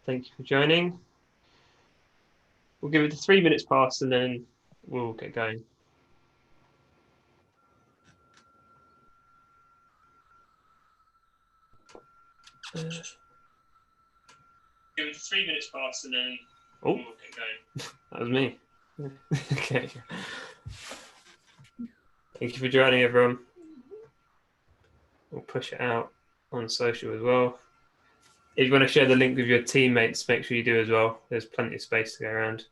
Thank you for joining. We'll give it 3 minutes past and then we'll get going. Give it 3 minutes past and then we'll get going. That was me. Okay. Thank you for joining, everyone. We'll push it out on social as well. If you want to share the link with your teammates, make sure you do as well. There's plenty of space to go around.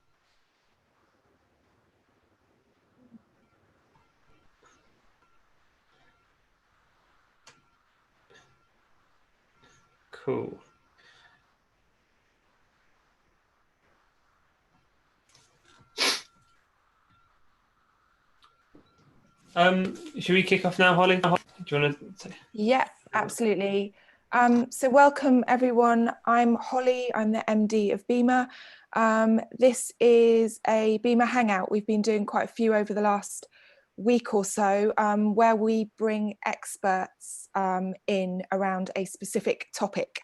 Cool. Should we kick off now, Holly? Do you want to say? Yeah, absolutely. So welcome everyone. I'm Holly, I'm the MD of BIMA. This is a BIMA Hangout. We've been doing quite a few over the last week or so, where we bring experts in around a specific topic.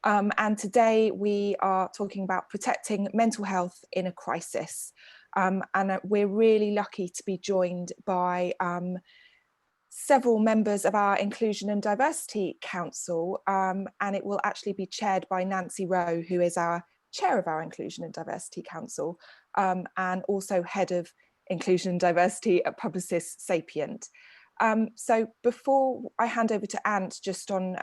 And today we are talking about protecting mental health in a crisis. And we're really lucky to be joined by several members of our Inclusion and Diversity Council, and it will actually be chaired by Nancy Rowe, who is our chair of our Inclusion and Diversity Council, and also head of Inclusion and Diversity at Publicis Sapient. So before I hand over to Ant just on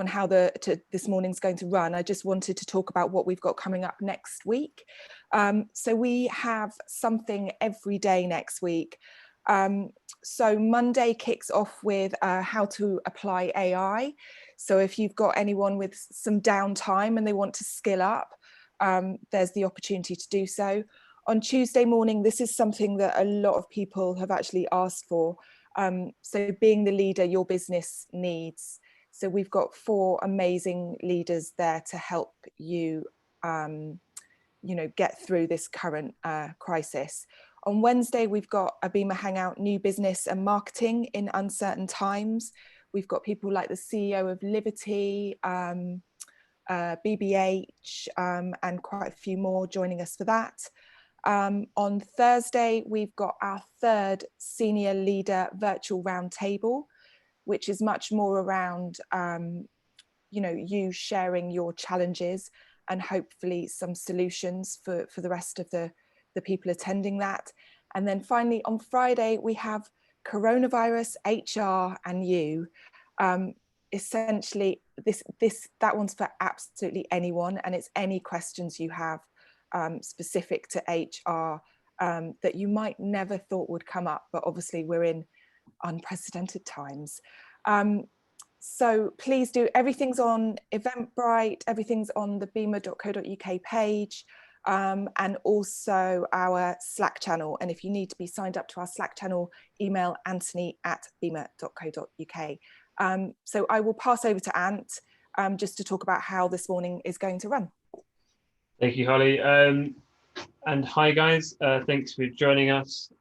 how this morning's going to run, I just wanted to talk about what we've got coming up next week. So we have something every day next week. So Monday kicks off with how to apply AI. So if you've got anyone with some downtime and they want to skill up, there's the opportunity to do so. On Tuesday morning, this is something that a lot of people have actually asked for. So being the leader your business needs. So we've got 4 amazing leaders there to help you, get through this current crisis. On Wednesday, we've got a BIMA Hangout, New Business and Marketing in Uncertain Times. We've got people like the CEO of Liberty, BBH, and quite a few more joining us for that. On Thursday, we've got our 3rd Senior Leader Virtual Roundtable, which is much more around, you sharing your challenges and hopefully some solutions for the rest of the people attending that. And then finally on Friday we have coronavirus, HR and you. Essentially that one's for absolutely anyone, and it's any questions you have specific to HR that you might never thought would come up, but obviously we're in unprecedented times. So please do, everything's on Eventbrite, everything's on the bima.co.uk page, and also our Slack channel. And if you need to be signed up to our Slack channel, email anthony@bima.co.uk. So I will pass over to Ant just to talk about how this morning is going to run. Thank you, Holly. And hi guys, thanks for joining us.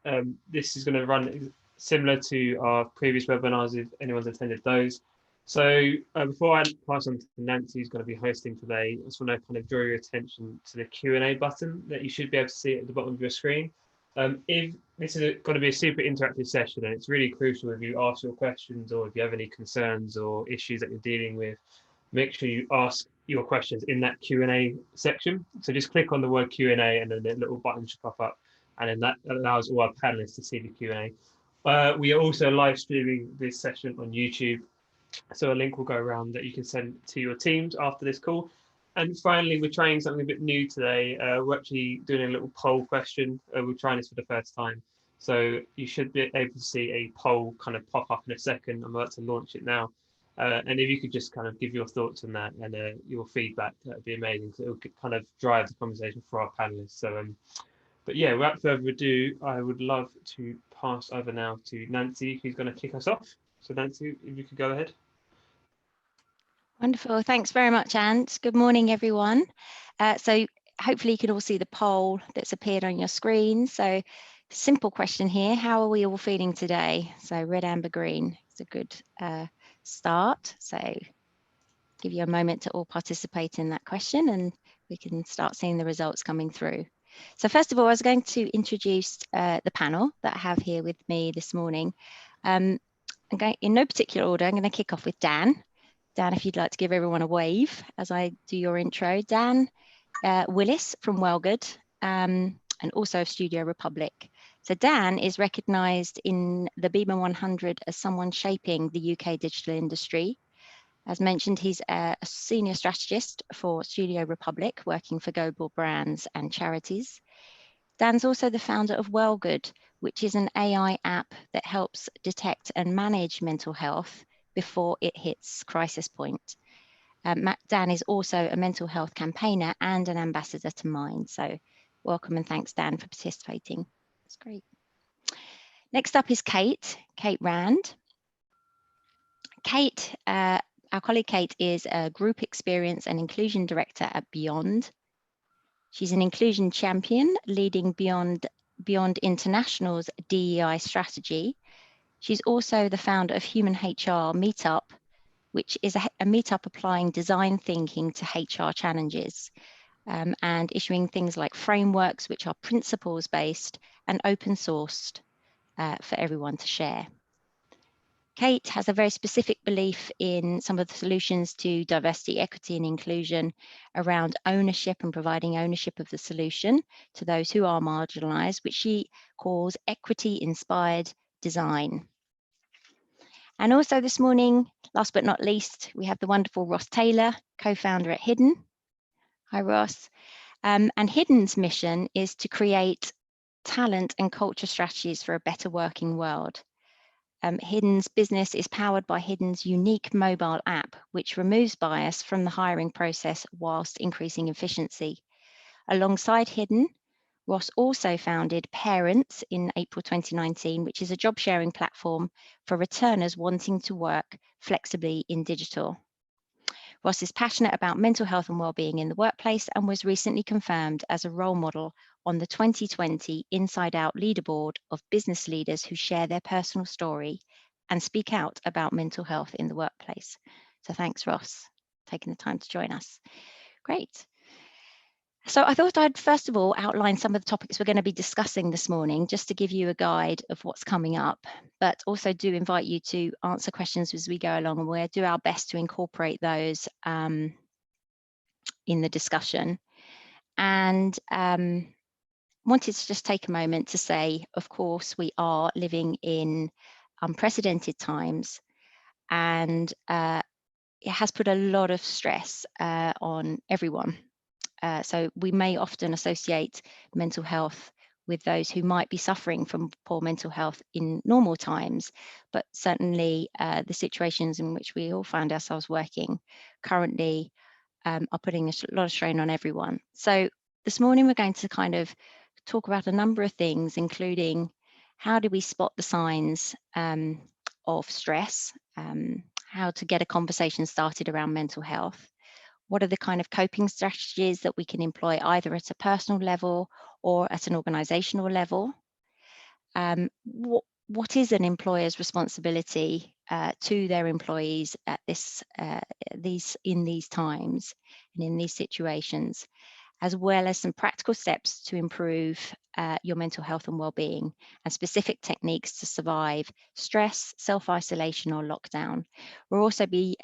This is going to run similar to our previous webinars if anyone's attended those. So before I pass on to Nancy, who's going to be hosting today, I just want to kind of draw your attention to the Q&A button that you should be able to see at the bottom of your screen. If this is going to be a super interactive session, and it's really crucial if you ask your questions or if you have any concerns or issues that you're dealing with, make sure you ask your questions in that Q&A section. So just click on the word Q&A and then the little button should pop up, and then that allows all our panelists to see the Q&A. We are also live streaming this session on YouTube, so a link will go around that you can send to your teams after this call. And finally, we're trying something a bit new today. We're actually doing a little poll question. We're trying this for the first time, so you should be able to see a poll kind of pop up in a second. I'm about to launch it now. And if you could just kind of give your thoughts on that and your feedback, that'd be amazing. So it will kind of drive the conversation for our panelists. So, but yeah, without further ado, I would love to pass over now to Nancy, who's going to kick us off. So Nancy, if you could go ahead. Wonderful. Thanks very much, Ant. Good morning, everyone. So hopefully you can all see the poll that's appeared on your screen. So simple question here. How are we all feeling today? So red, amber, green is a good start. So give you a moment to all participate in that question, and we can start seeing the results coming through. So first of all, I was going to introduce the panel that I have here with me this morning. I'm going, in no particular order, I'm going to kick off with Dan. Dan, if you'd like to give everyone a wave as I do your intro. Dan Willis from Wellgood, and also of Studio Republic. So Dan is recognised in the BIMA 100 as someone shaping the UK digital industry. As mentioned, he's a senior strategist for Studio Republic, working for global brands and charities. Dan's also the founder of Wellgood, which is an AI app that helps detect and manage mental health before it hits crisis point. Dan is also a mental health campaigner and an ambassador to Mind. So welcome and thanks, Dan, for participating. That's great. Next up is Kate Rand. Kate, our colleague Kate, is a Group Experience and Inclusion Director at Beyond. She's an inclusion champion leading Beyond International's DEI strategy. She's also the founder of Human HR Meetup, which is a meetup applying design thinking to HR challenges, and issuing things like frameworks which are principles based and open sourced for everyone to share. Kate has a very specific belief in some of the solutions to diversity, equity and inclusion around ownership and providing ownership of the solution to those who are marginalised, which she calls equity inspired design. And also this morning, last but not least, we have the wonderful Ross Taylor, co-founder at Hidden. Hi, Ross. And Hidden's mission is to create talent and culture strategies for a better working world. Hidden's business is powered by Hidden's unique mobile app, which removes bias from the hiring process whilst increasing efficiency. Alongside Hidden, Ross also founded Parents in April 2019, which is a job sharing platform for returners wanting to work flexibly in digital. Ross is passionate about mental health and wellbeing in the workplace and was recently confirmed as a role model on the 2020 Inside Out leaderboard of business leaders who share their personal story and speak out about mental health in the workplace. So thanks, Ross, for taking the time to join us. Great. So I thought I'd first of all outline some of the topics we're going to be discussing this morning, just to give you a guide of what's coming up, but also do invite you to answer questions as we go along, and we'll do our best to incorporate those in the discussion. And wanted to just take a moment to say, of course, we are living in unprecedented times, and it has put a lot of stress on everyone. So we may often associate mental health with those who might be suffering from poor mental health in normal times, but certainly the situations in which we all find ourselves working currently are putting a lot of strain on everyone. So this morning we're going to kind of talk about a number of things, including how do we spot the signs of stress, how to get a conversation started around mental health. What are the kind of coping strategies that we can employ either at a personal level or at an organizational level? What is an employer's responsibility to their employees at in these times and in these situations, as well as some practical steps to improve your mental health and well-being, and specific techniques to survive stress, self-isolation or lockdown. We'll also be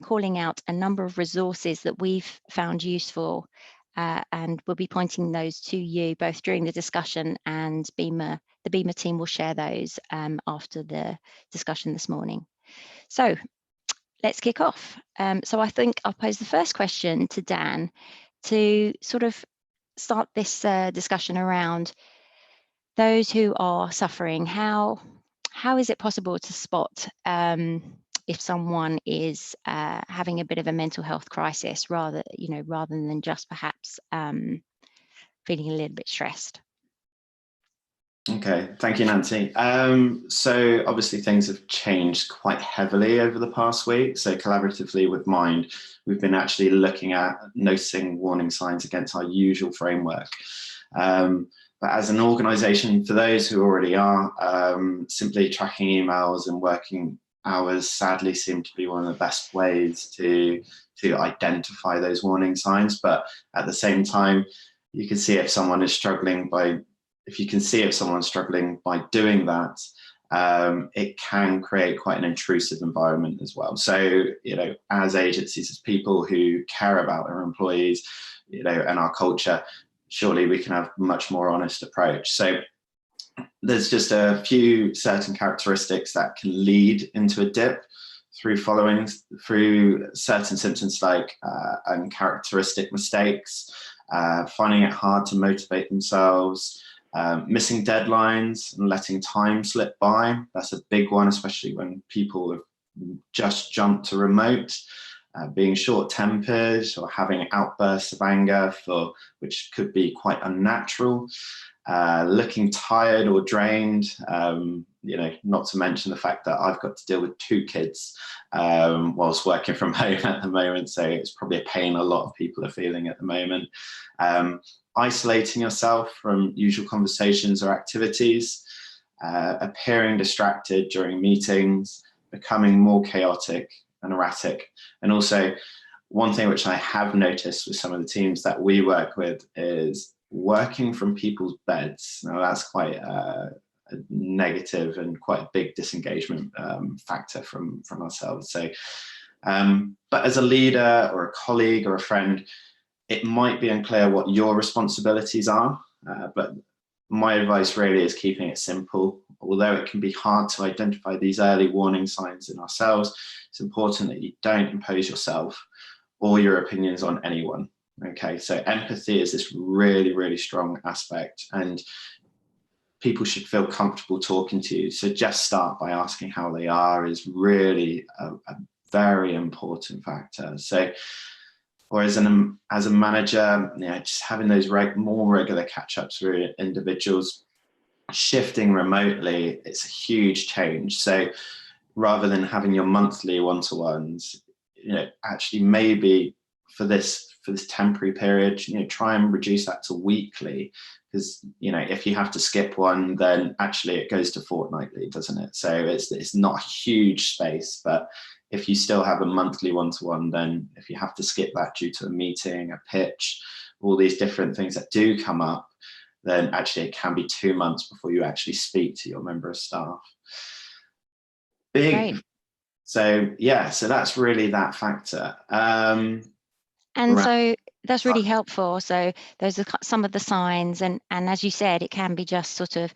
calling out a number of resources that we've found useful, and we'll be pointing those to you both during the discussion, and the BIMA team will share those after the discussion this morning. So let's kick off. So I think I'll pose the first question to Dan to sort of start this discussion around those who are suffering. How is it possible to spot if someone is having a bit of a mental health crisis, rather than just perhaps feeling a little bit stressed? Okay, thank you, Nancy. So obviously things have changed quite heavily over the past week. So collaboratively with Mind, we've been actually looking at noticing warning signs against our usual framework. But as an organisation, for those who already are, simply tracking emails and working hours sadly seem to be one of the best ways to identify those warning signs. But at the same time, you can see if someone is struggling by, if you can see if someone's struggling by doing that, it can create quite an intrusive environment as well. So, you know, as agencies, as people who care about our employees, you know, and our culture, surely we can have a much more honest approach. So there's just a few certain characteristics that can lead into a dip through certain symptoms like uncharacteristic mistakes, finding it hard to motivate themselves, missing deadlines and letting time slip by. That's a big one, especially when people have just jumped to remote. Being short-tempered or having outbursts of anger which could be quite unnatural. Looking tired or drained, you know, not to mention the fact that I've got to deal with 2 kids whilst working from home at the moment, so it's probably a pain a lot of people are feeling at the moment. Isolating yourself from usual conversations or activities, appearing distracted during meetings, becoming more chaotic and erratic. And also, one thing which I have noticed with some of the teams that we work with is working from people's beds. Now that's quite a negative and quite a big disengagement factor from ourselves. So, but as a leader or a colleague or a friend, it might be unclear what your responsibilities are, but my advice really is keeping it simple. Although it can be hard to identify these early warning signs in ourselves, it's important that you don't impose yourself or your opinions on anyone. Okay, so empathy is this really, really strong aspect, and people should feel comfortable talking to you. So just start by asking how they are is really a very important factor. So, or as a manager, you know, just having those more regular catch-ups with individuals. Shifting remotely, it's a huge change. So rather than having your monthly one-to-ones, you know, actually maybe for this temporary period, you know, try and reduce that to weekly, because, you know, if you have to skip one, then actually it goes to fortnightly, doesn't it? So it's not a huge space, but if you still have a monthly one-to-one, then if you have to skip that due to a meeting, a pitch, all these different things that do come up, then actually it can be 2 months before you actually speak to your member of staff. Big. Right. So yeah, so that's really that factor. So that's really helpful. So those are some of the signs, and as you said, it can be just sort of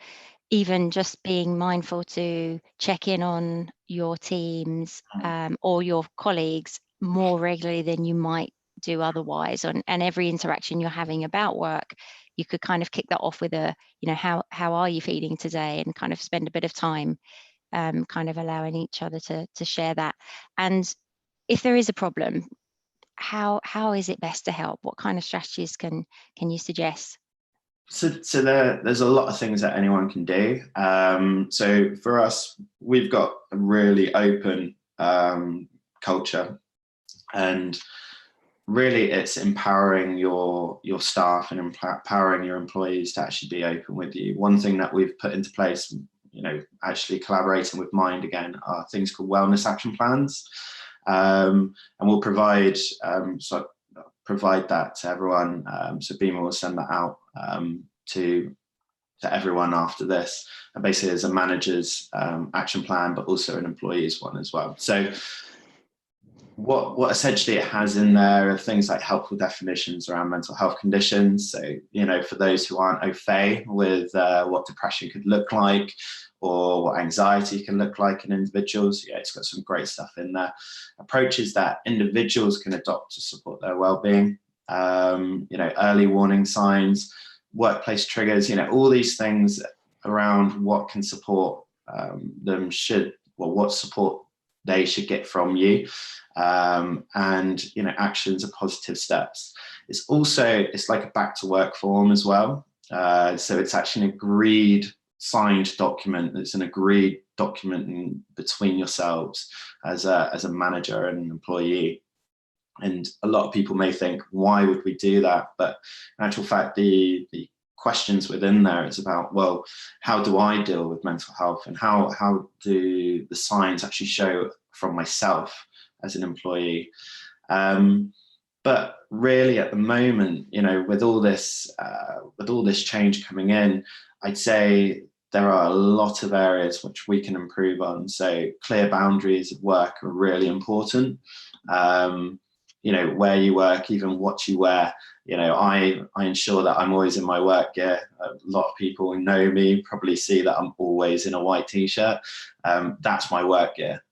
even just being mindful to check in on your teams or your colleagues more regularly than you might do otherwise. And every interaction you're having about work, you could kind of kick that off with a, you know, how are you feeling today, and kind of spend a bit of time kind of allowing each other to share that. And if there is a problem, how is it best to help? What kind of strategies can you suggest? So there's a lot of things that anyone can do. So for us, we've got a really open culture, and really it's empowering your staff and empowering your employees to actually be open with you. One thing that we've put into place, you know, actually collaborating with Mind again, are things called wellness action plans, and we'll provide that to everyone. So BIMA will send that out to everyone after this, and basically as a manager's action plan, but also an employee's one as well. So what essentially it has in there are things like helpful definitions around mental health conditions. So, you know, for those who aren't au fait with what depression could look like, or what anxiety can look like in individuals, yeah, it's got some great stuff in there. Approaches that individuals can adopt to support their well-being, you know, early warning signs, workplace triggers, you know, all these things around what can support them what support they should get from you, and, you know, actions are positive steps. It's like a back to work form as well. So it's actually an agreed signed document. It's an agreed document between yourselves as a manager and an employee. And a lot of people may think, why would we do that? But in actual fact, the questions within there. It's about, well, how do I deal with mental health, and how do the signs actually show from myself as an employee? But really, at the moment, you know, with all this change coming in, I'd say there are a lot of areas which we can improve on. So clear boundaries of work are really important. You know, where you work, even what you wear. You know, I ensure that I'm always in my work gear. A lot of people who know me probably see that I'm always in a white t-shirt. That's my work gear.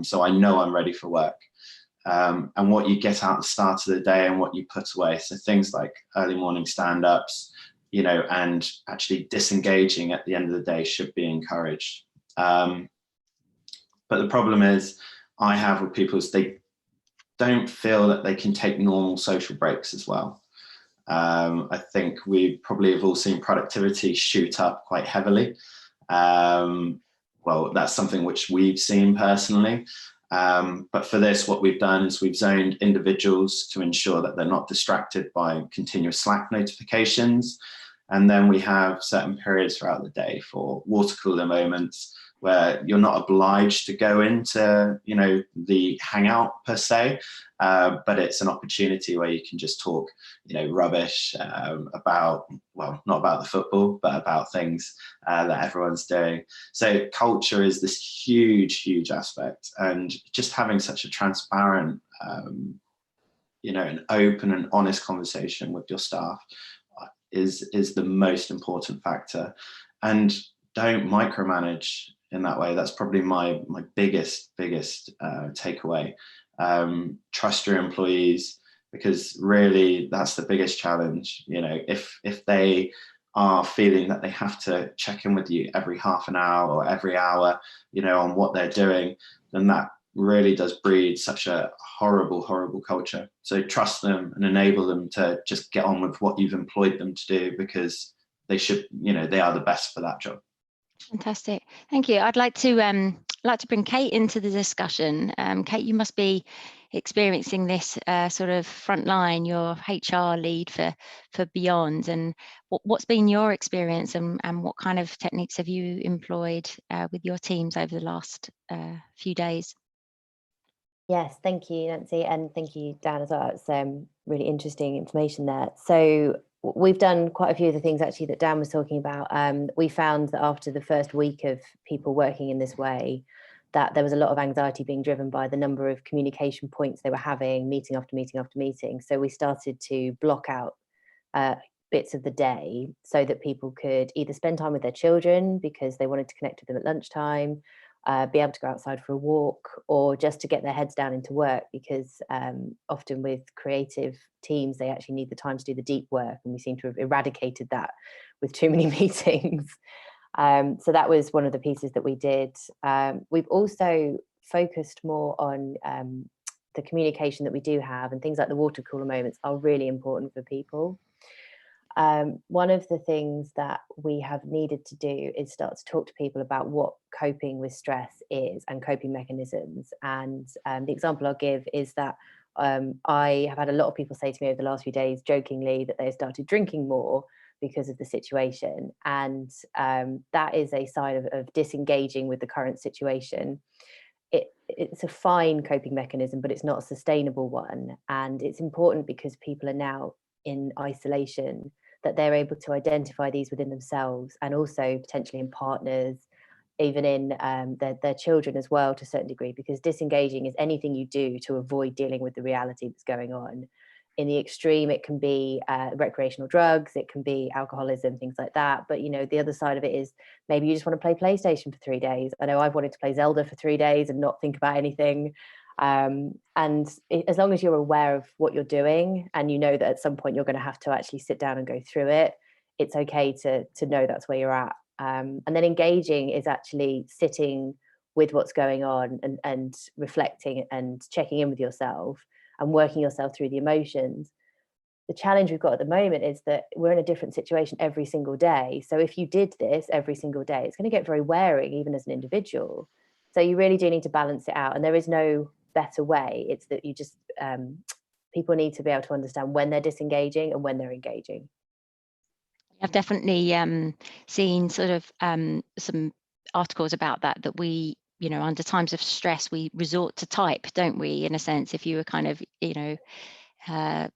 So I know I'm ready for work. And what you get out at the start of the day and what you put away. So things like early morning stand-ups, you know, and actually disengaging at the end of the day should be encouraged. But the problem is I have with people is they don't feel that they can take normal social breaks as well. I think we probably have all seen productivity shoot up quite heavily. Well, that's something which we've seen personally. But for this, what we've done is we've zoned individuals to ensure that they're not distracted by continuous Slack notifications. And then we have certain periods throughout the day for water cooler moments where you're not obliged to go into, you know, the Hangout per se, but it's an opportunity where you can just talk, you know, rubbish about, well, not about the football, but about things that everyone's doing. So culture is this huge, huge aspect, and just having such a transparent, you know, an open and honest conversation with your staff is the most important factor. And don't micromanage in that way. That's probably my biggest takeaway. Trust your employees, because really that's the biggest challenge. You know, if they are feeling that they have to check in with you every half an hour or every hour, you know, on what they're doing, then that really does breed such a horrible culture. So trust them and enable them to just get on with what you've employed them to do, because they should, you know, they are the best for that job. Fantastic, thank you. I'd like to bring Kate into the discussion. Kate, you must be experiencing this sort of front line. You're HR lead for Beyond, and what's been your experience, and what kind of techniques have you employed with your teams over the last few days? Yes, thank you, Nancy, and thank you, Dan, as well. It's really interesting information there. So we've done quite a few of the things actually that Dan was talking about. We found that after the first week of people working in this way, that there was a lot of anxiety being driven by the number of communication points they were having, meeting after meeting after meeting. So we started to block out bits of the day so that people could either spend time with their children because they wanted to connect with them at lunchtime, be able to go outside for a walk, or just to get their heads down into work, because often with creative teams, they actually need the time to do the deep work, and we seem to have eradicated that with too many meetings. So that was one of the pieces that we did. We've also focused more on the communication that we do have, and things like the water cooler moments are really important for people. One of the things that we have needed to do is start to talk to people about what coping with stress is and coping mechanisms. And the example I'll give is that I have had a lot of people say to me over the last few days, jokingly, that they started drinking more because of the situation. And that is a sign of disengaging with the current situation. It's a fine coping mechanism, but it's not a sustainable one. And it's important because people are now in isolation, that they're able to identify these within themselves, and also potentially in partners, even in their children as well, to a certain degree, because disengaging is anything you do to avoid dealing with the reality that's going on. In the extreme, it can be recreational drugs, it can be alcoholism, things like that. But, you know, the other side of it is maybe you just want to play PlayStation for 3 days. I know I've wanted to play Zelda for 3 days and not think about anything. And as long as you're aware of what you're doing, and you know that at some point you're going to have to actually sit down and go through it, it's okay to know that's where you're at. And then engaging is actually sitting with what's going on and reflecting and checking in with yourself and working yourself through the emotions. The challenge we've got at the moment is that we're in a different situation every single day. So if you did this every single day, it's going to get very wearing, even as an individual. So you really do need to balance it out. And there is no better way. It's that you just, people need to be able to understand when they're disengaging and when they're engaging. I've definitely seen sort of some articles about that we, you know, under times of stress, we resort to type, don't we, in a sense, if you were kind of, you know,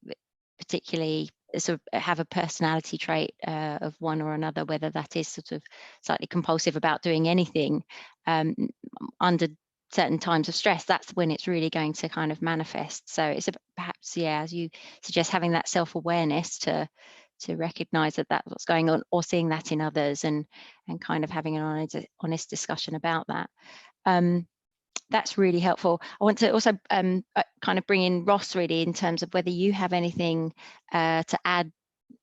particularly sort of have a personality trait of one or another, whether that is sort of slightly compulsive about doing anything under certain times of stress, that's when it's really going to kind of manifest. So it's perhaps, yeah, as you suggest, having that self-awareness to recognize that that's what's going on, or seeing that in others, and kind of having an honest discussion about that. That's really helpful. I want to also kind of bring in Ross, really, in terms of whether you have anything to add,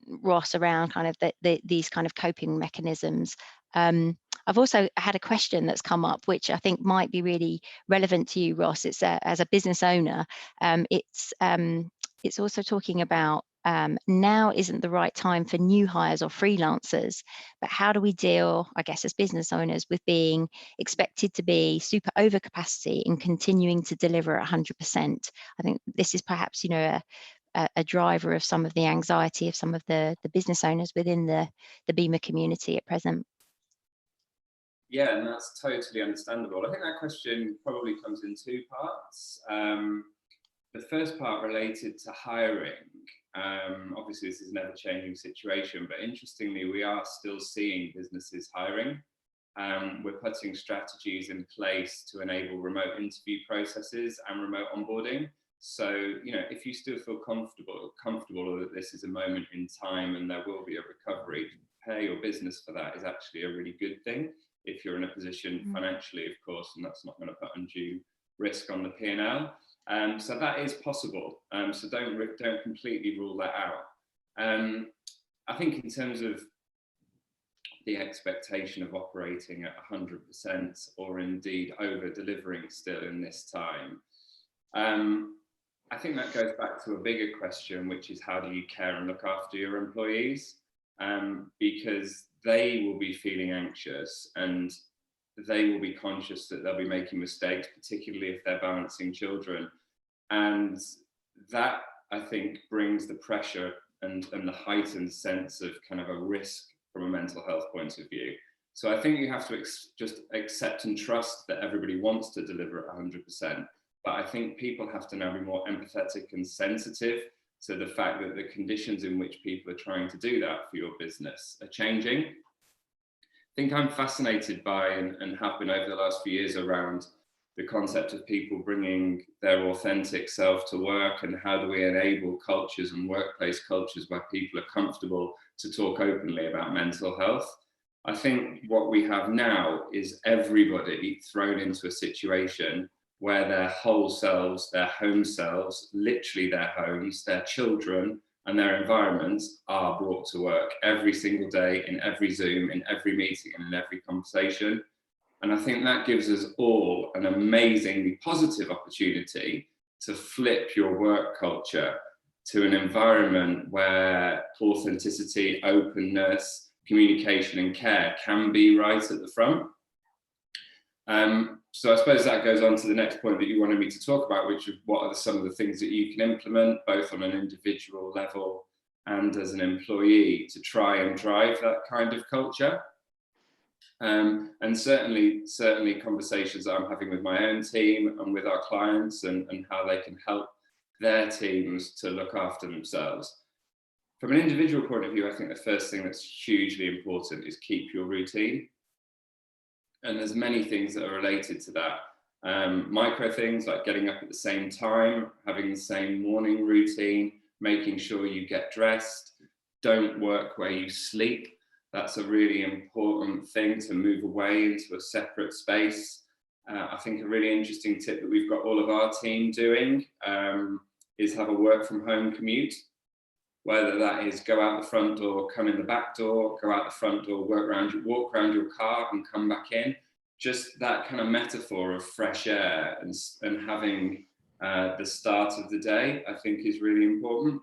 Ross, around kind of these kind of coping mechanisms. I've also had a question that's come up, which I think might be really relevant to you, Ross. It's as a business owner. It's also talking about now isn't the right time for new hires or freelancers, but how do we deal, I guess, as business owners, with being expected to be super over capacity and continuing to deliver at 100%? I think this is perhaps, you know, a driver of some of the anxiety of some of the business owners within the BIMA community at present. Yeah, and that's totally understandable. I think that question probably comes in two parts. The first part related to hiring. Obviously, this is an ever-changing situation, but interestingly, we are still seeing businesses hiring. We're putting strategies in place to enable remote interview processes and remote onboarding. So, you know, if you still feel comfortable that this is a moment in time and there will be a recovery, to prepare your business for that is actually a really good thing. If you're in a position financially, of course, and that's not going to put undue risk on the P&L. So that is possible. So don't completely rule that out. I think in terms of the expectation of operating at 100% or indeed over delivering still in this time, I think that goes back to a bigger question, which is how do you care and look after your employees? Because they will be feeling anxious and they will be conscious that they'll be making mistakes, particularly if they're balancing children. And that, I think, brings the pressure and the heightened sense of kind of a risk from a mental health point of view. So I think you have to just accept and trust that everybody wants to deliver at 100%. But I think people have to now be more empathetic and sensitive to the fact that the conditions in which people are trying to do that for your business are changing. I think I'm fascinated by, and have been over the last few years, around the concept of people bringing their authentic self to work, and how do we enable cultures and workplace cultures where people are comfortable to talk openly about mental health. I think what we have now is everybody thrown into a situation where their whole selves, their home selves, literally their homes, their children and their environments are brought to work every single day, in every Zoom, in every meeting and in every conversation. And I think that gives us all an amazingly positive opportunity to flip your work culture to an environment where authenticity, openness, communication and care can be right at the front. So I suppose that goes on to the next point that you wanted me to talk about, which is what are some of the things that you can implement, both on an individual level and as an employee, to try and drive that kind of culture. And certainly conversations that I'm having with my own team and with our clients, and how they can help their teams to look after themselves. From an individual point of view, I think the first thing that's hugely important is keep your routine. And there's many things that are related to that. Micro things like getting up at the same time, having the same morning routine, making sure you get dressed, don't work where you sleep. That's a really important thing, to move away into a separate space. I think a really interesting tip that we've got all of our team doing is have a work from home commute. Whether that is go out the front door, come in the back door, go out the front door, walk around your car and come back in. Just that kind of metaphor of fresh air and having the start of the day, I think, is really important.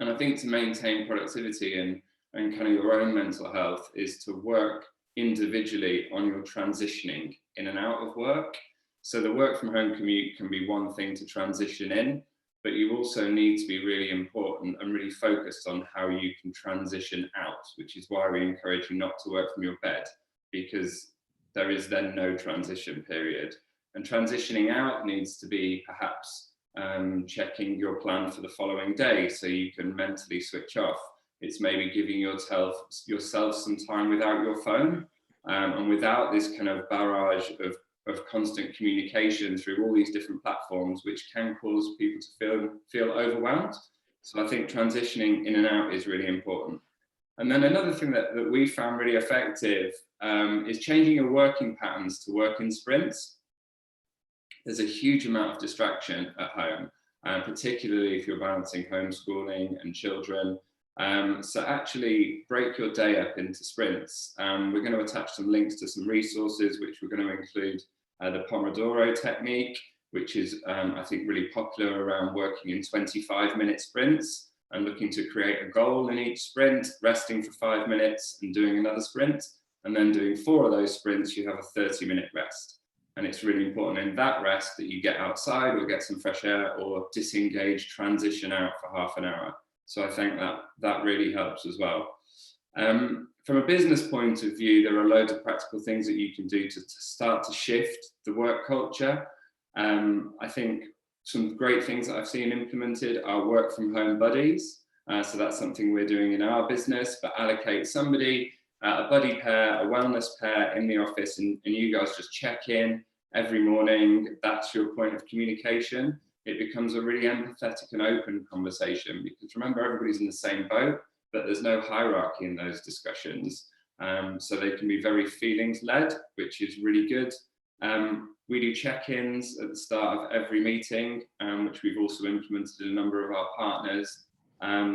And I think to maintain productivity and kind of your own mental health is to work individually on your transitioning in and out of work. So the work from home commute can be one thing to transition in, but you also need to be really important and really focused on how you can transition out, which is why we encourage you not to work from your bed, because there is then no transition period. And transitioning out needs to be perhaps checking your plan for the following day so you can mentally switch off. It's maybe giving yourself some time without your phone and without this kind of barrage of constant communication through all these different platforms, which can cause people to feel overwhelmed. So I think transitioning in and out is really important. And then another thing that we found really effective is changing your working patterns to work in sprints. There's a huge amount of distraction at home, particularly if you're balancing homeschooling and children. So actually break your day up into sprints. We're going to attach some links to some resources, which we're going to include the Pomodoro technique, which is, I think, really popular around working in 25-minute sprints and looking to create a goal in each sprint, resting for 5 minutes and doing another sprint, and then doing 4 of those sprints, you have a 30-minute rest. And it's really important in that rest that you get outside or get some fresh air or disengage, transition out for half an hour. So I think that really helps as well. From a business point of view, there are loads of practical things that you can do to start to shift the work culture. I think some great things that I've seen implemented are work from home buddies. So that's something we're doing in our business, but allocate somebody, a buddy pair, a wellness pair in the office, and you guys just check in every morning. That's your point of communication. It becomes a really empathetic and open conversation, because remember, everybody's in the same boat, but there's no hierarchy in those discussions. So they can be very feelings led, which is really good. We do check-ins at the start of every meeting, which we've also implemented in a number of our partners,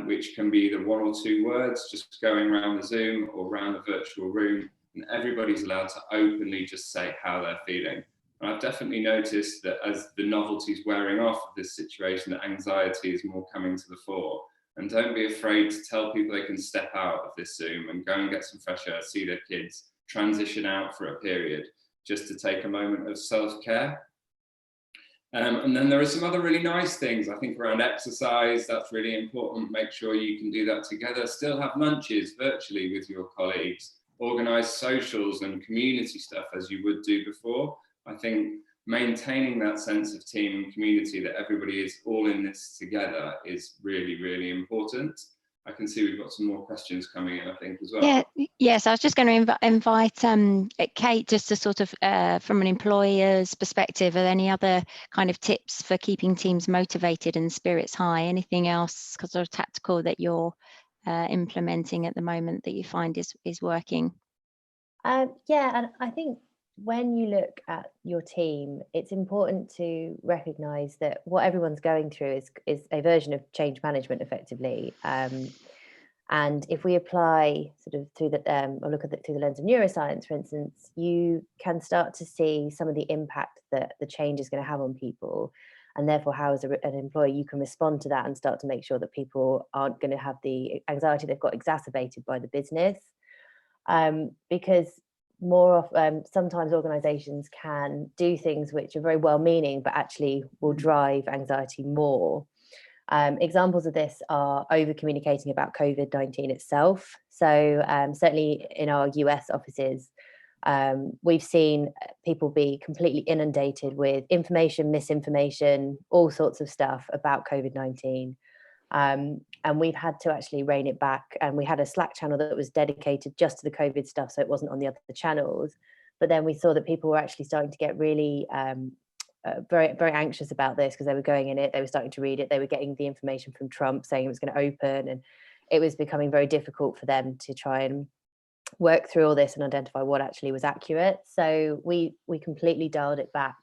which can be either 1 or 2 words, just going around the Zoom or around the virtual room, and everybody's allowed to openly just say how they're feeling. And I've definitely noticed that as the novelty's wearing off of this situation, that anxiety is more coming to the fore. And don't be afraid to tell people they can step out of this Zoom and go and get some fresh air, see their kids, transition out for a period, just to take a moment of self-care. And then there are some other really nice things, I think, around exercise. That's really important. Make sure you can do that together. Still have lunches virtually with your colleagues. Organise socials and community stuff as you would do before. I think maintaining that sense of team and community, that everybody is all in this together, is really, really important. I can see we've got some more questions coming in, I think, as well. Yeah, yes, I was just going to invite Kate, just to sort of, from an employer's perspective, are there any other kind of tips for keeping teams motivated and spirits high? Anything else sort of tactical that you're implementing at the moment that you find is working? Yeah, and I think when you look at your team, it's important to recognize that what everyone's going through is a version of change management, effectively. And if we apply sort of through the or look at it through the lens of neuroscience, for instance, you can start to see some of the impact that the change is going to have on people, and therefore how, as an employer, you can respond to that and start to make sure that people aren't going to have the anxiety they've got exacerbated by the business. Because more often, sometimes organizations can do things which are very well-meaning, but actually will drive anxiety more. Examples of this are over-communicating about COVID-19 itself. So certainly in our US offices, we've seen people be completely inundated with information, misinformation, all sorts of stuff about COVID-19. And we've had to actually rein it back. And we had a Slack channel that was dedicated just to the COVID stuff, so it wasn't on the other channels. But then we saw that people were actually starting to get really very, very anxious about this, because they were going in it, they were starting to read it, they were getting the information from Trump saying it was going to open, and it was becoming very difficult for them to try and work through all this and identify what actually was accurate. So we completely dialed it back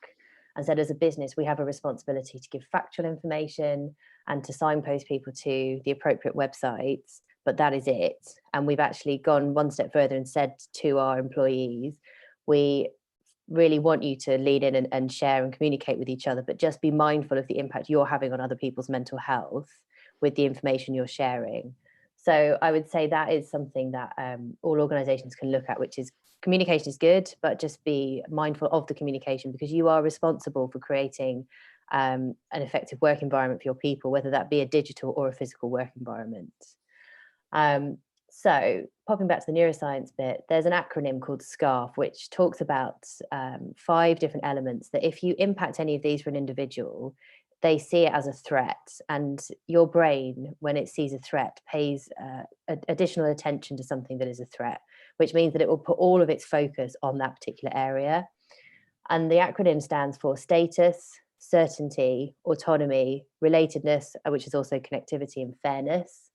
and said, as a business, we have a responsibility to give factual information and to signpost people to the appropriate websites, but that is it. And we've actually gone one step further and said to our employees, we really want you to lean in and share and communicate with each other, but just be mindful of the impact you're having on other people's mental health with the information you're sharing. So I would say that is something that all organizations can look at, which is communication is good, but just be mindful of the communication, because you are responsible for creating an effective work environment for your people, whether that be a digital or a physical work environment. So popping back to the neuroscience bit, there's an acronym called SCARF, which talks about 5 different elements that if you impact any of these for an individual, they see it as a threat, and your brain, when it sees a threat, pays additional attention to something that is a threat, which means that it will put all of its focus on that particular area. And the acronym stands for status, certainty, autonomy, relatedness, which is also connectivity, and fairness.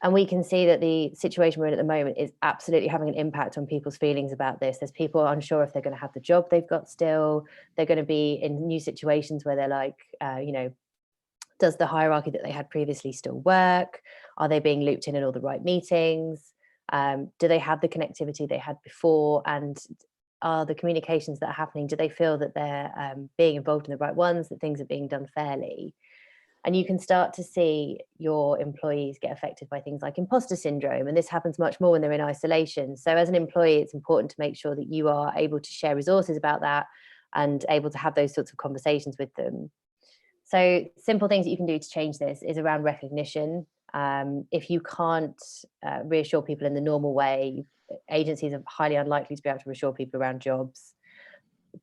And we can see that the situation we're in at the moment is absolutely having an impact on people's feelings about this. There's people unsure if they're going to have the job they've got still. They're going to be in new situations where they're like, you know, does the hierarchy that they had previously still work? Are they being looped in all the right meetings? Do they have the connectivity they had before? And are the communications that are happening, do they feel that they're being involved in the right ones, that things are being done fairly? And you can start to see your employees get affected by things like imposter syndrome. And this happens much more when they're in isolation. So as an employee, it's important to make sure that you are able to share resources about that and able to have those sorts of conversations with them. So simple things that you can do to change this is around recognition. If you can't reassure people in the normal way, agencies are highly unlikely to be able to reassure people around jobs.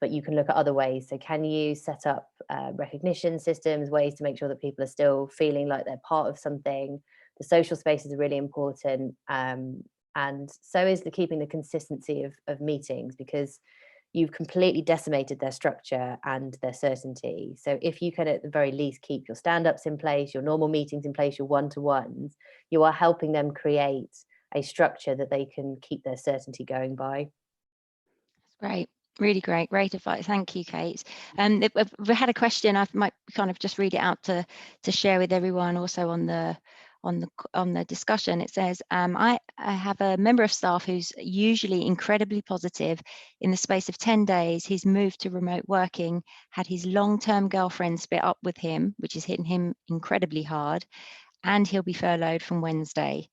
But you can look at other ways. So can you set up recognition systems, ways to make sure that people are still feeling like they're part of something? The social spaces are really important. And so is keeping the consistency of meetings, because you've completely decimated their structure and their certainty. So if you can at the very least keep your stand-ups in place, your normal meetings in place, your one-to-ones, you are helping them create a structure that they can keep their certainty going by. That's great. Really great advice. Thank you, Kate. We had a question. I might kind of just read it out to share with everyone also on the discussion. It says, I have a member of staff who's usually incredibly positive. In the space of 10 days, he's moved to remote working, had his long-term girlfriend split up with him, which is hitting him incredibly hard, and he'll be furloughed from Wednesday.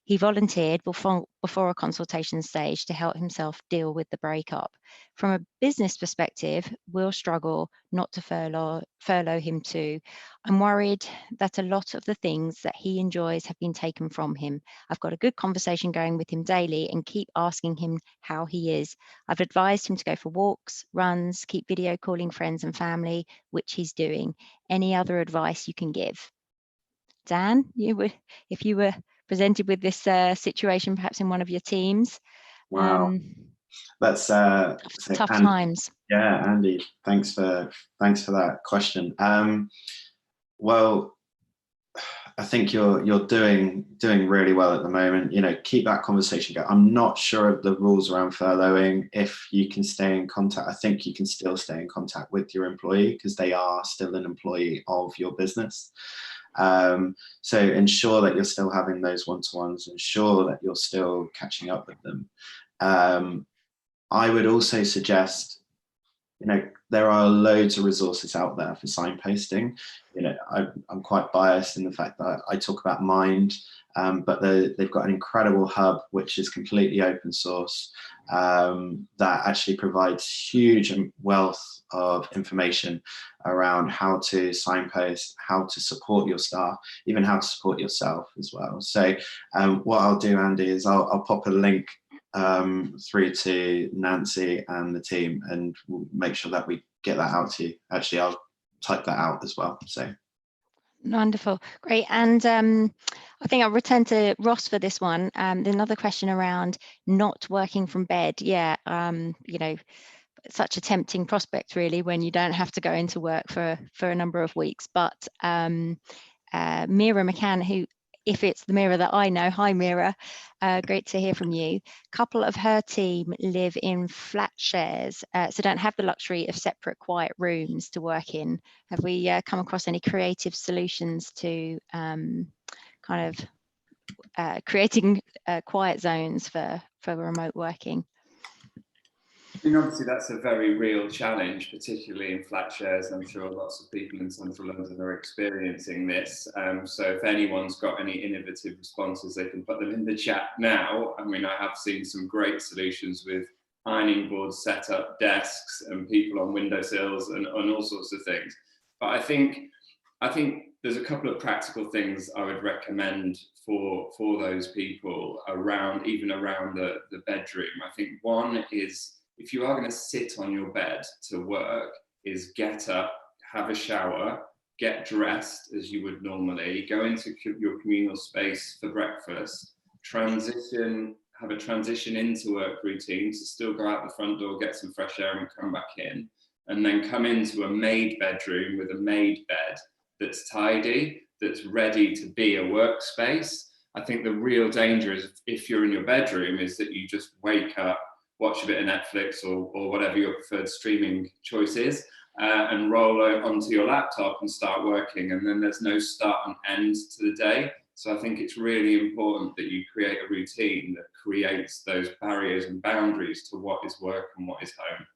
He volunteered before a consultation stage to help himself deal with the breakup. From a business perspective, we'll struggle not to furlough him too. I'm worried that a lot of the things that he enjoys have been taken from him. I've got a good conversation going with him daily and keep asking him how he is. I've advised him to go for walks, runs, keep video calling friends and family, which he's doing. Any other advice you can give? Dan, if you were presented with this situation, perhaps in one of your teams. Wow, that's tough times. Yeah, Andy, thanks for that question. Well, I think you're doing really well at the moment. You know, keep that conversation going. I'm not sure of the rules around furloughing. If you can stay in contact, I think you can still stay in contact with your employee because they are still an employee of your business. So ensure that you're still having those one-to-ones, ensure that you're still catching up with them. I would also suggest, you know, there are loads of resources out there for signposting. You know, I'm quite biased in the fact that I talk about Mind, but they've got an incredible hub which is completely open source that actually provides huge wealth of information around how to signpost, how to support your staff, even how to support yourself as well. So what I'll do, Andy, is I'll pop a link through to Nancy and the team, and we'll make sure that we get that out to you. Actually, I'll type that out as well. So wonderful, great. And I think I'll return to Ross for this one. Another question around not working from bed. Yeah, you know, such a tempting prospect really when you don't have to go into work for a number of weeks. But Mira McCann, who, if it's the Mira that I know, hi Mira, great to hear from you. A couple of her team live in flat shares, so don't have the luxury of separate quiet rooms to work in. Have we come across any creative solutions to kind of creating quiet zones for remote working? I mean, obviously that's a very real challenge, particularly in flat shares. I'm sure lots of people in central London are experiencing this. So if anyone's got any innovative responses, they can put them in the chat now. I mean, I have seen some great solutions with ironing boards set up, desks, and people on windowsills and all sorts of things. But I think there's a couple of practical things I would recommend for those people around, even around the bedroom. I think one is, if you are going to sit on your bed to work, is get up, have a shower, get dressed as you would normally, go into your communal space for breakfast, have a transition into work routine, to still go out the front door, get some fresh air and come back in, and then come into a made bedroom with a made bed that's tidy, that's ready to be a workspace. I think the real danger is, if you're in your bedroom, is that you just wake up, watch a bit of Netflix or whatever your preferred streaming choice is, and roll onto your laptop and start working, and then there's no start and end to the day. So I think it's really important that you create a routine that creates those barriers and boundaries to what is work and what is home.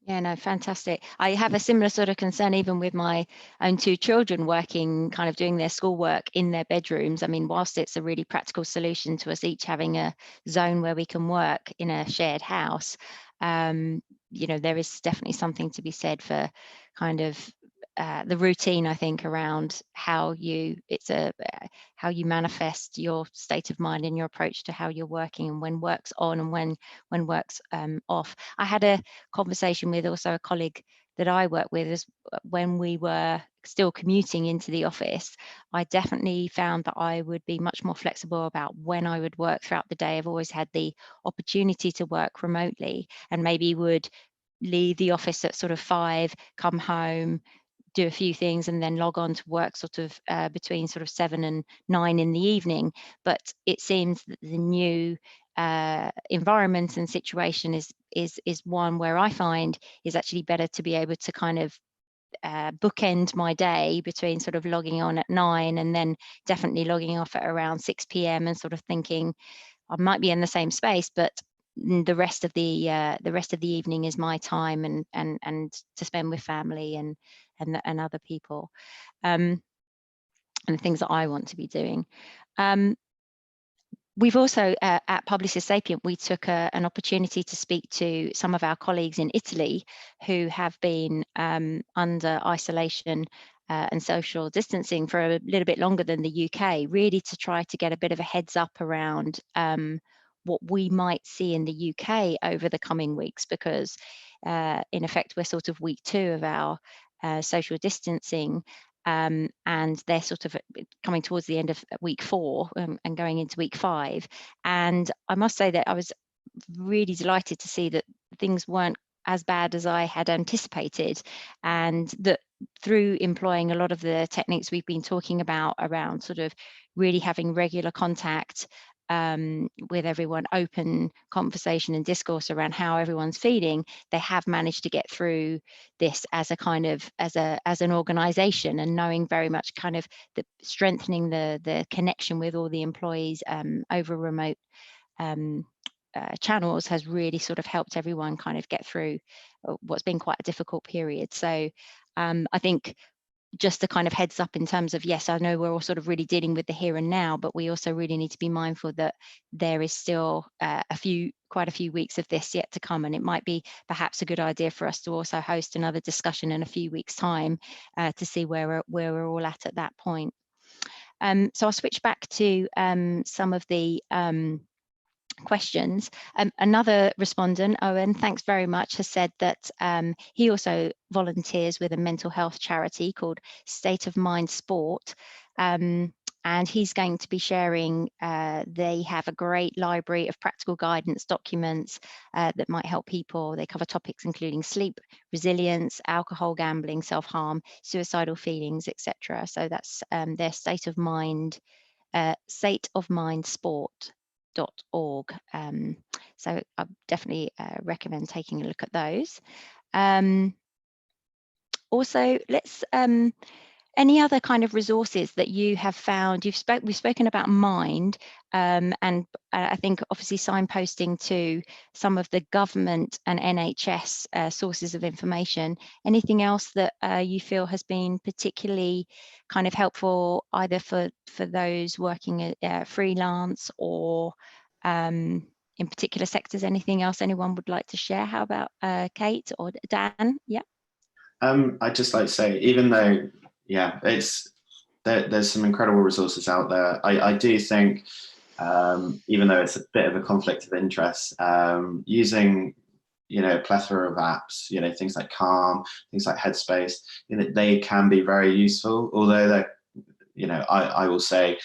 Yeah, no, fantastic. I have a similar sort of concern even with my own 2 children working, kind of doing their schoolwork in their bedrooms. I mean, whilst it's a really practical solution to us each having a zone where we can work in a shared house, you know, there is definitely something to be said for kind of the routine, I think, around how you manifest your state of mind and your approach to how you're working, and when work's on and when work's off. I had a conversation with also a colleague that I work with, is when we were still commuting into the office, I definitely found that I would be much more flexible about when I would work throughout the day. I've always had the opportunity to work remotely, and maybe would leave the office at sort of 5, come home, do a few things, and then log on to work sort of between sort of 7 and 9 in the evening. But it seems that the new environment and situation is one where I find is actually better to be able to kind of bookend my day between sort of logging on at 9 and then definitely logging off at around 6 p.m. and sort of thinking I might be in the same space, but the rest of the evening is my time and to spend with family and other people, and the things that I want to be doing. We've also at Publicis Sapient, we took an opportunity to speak to some of our colleagues in Italy who have been under isolation and social distancing for a little bit longer than the UK, really to try to get a bit of a heads up around what we might see in the UK over the coming weeks, because in effect, we're sort of week 2 of our social distancing. And they're sort of coming towards the end of week 4 and going into week 5. And I must say that I was really delighted to see that things weren't as bad as I had anticipated, and that through employing a lot of the techniques we've been talking about around sort of really having regular contact with everyone, open conversation and discourse around how everyone's feeling, they have managed to get through this as a kind of as an organization, and knowing very much kind of the strengthening the connection with all the employees over remote channels has really sort of helped everyone kind of get through what's been quite a difficult period. So I think just a kind of heads up in terms of, yes, I know we're all sort of really dealing with the here and now, but we also really need to be mindful that there is still quite a few weeks of this yet to come, and it might be perhaps a good idea for us to also host another discussion in a few weeks' time to see where we're all at that point. So I'll switch back to some of the questions. Another respondent, Owen, thanks very much, has said that he also volunteers with a mental health charity called State of Mind Sport, and he's going to be sharing, they have a great library of practical guidance documents that might help people. They cover topics including sleep, resilience, alcohol, gambling, self-harm, suicidal feelings, etc. So that's their State of Mind Sport. .org. So I definitely recommend taking a look at those. Also, let's any other kind of resources that you have found. We've spoken about Mind, and I think obviously signposting to some of the government and NHS sources of information. Anything else that you feel has been particularly kind of helpful, either for those working freelance or in particular sectors? Anything else anyone would like to share? How about Kate or Dan? Yeah. I'd just like to say, even though, yeah, there's some incredible resources out there. I do think, even though it's a bit of a conflict of interest, using, a plethora of apps, things like Calm, things like Headspace, they can be very useful, although they're, I will say,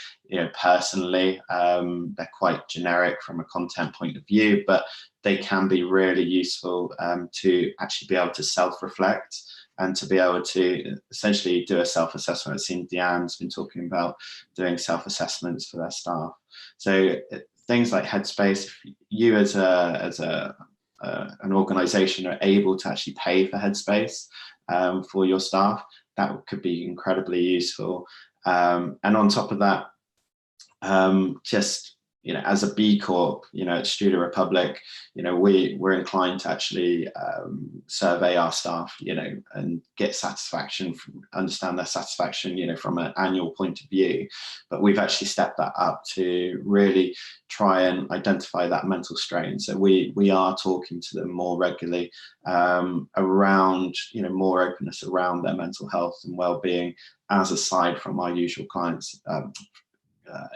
personally, they're quite generic from a content point of view, but they can be really useful to actually be able to self-reflect and to be able to essentially do a self-assessment. I've seen Deanne's been talking about doing self-assessments for their staff. So things like Headspace, if you as an organization are able to actually pay for Headspace for your staff, that could be incredibly useful. And on top of that, just, as a B Corp, at Studio Republic, we're inclined to actually survey our staff, and get satisfaction, understand their satisfaction, from an annual point of view. But we've actually stepped that up to really try and identify that mental strain. So we are talking to them more regularly around, more openness around their mental health and well-being, as aside from our usual clients.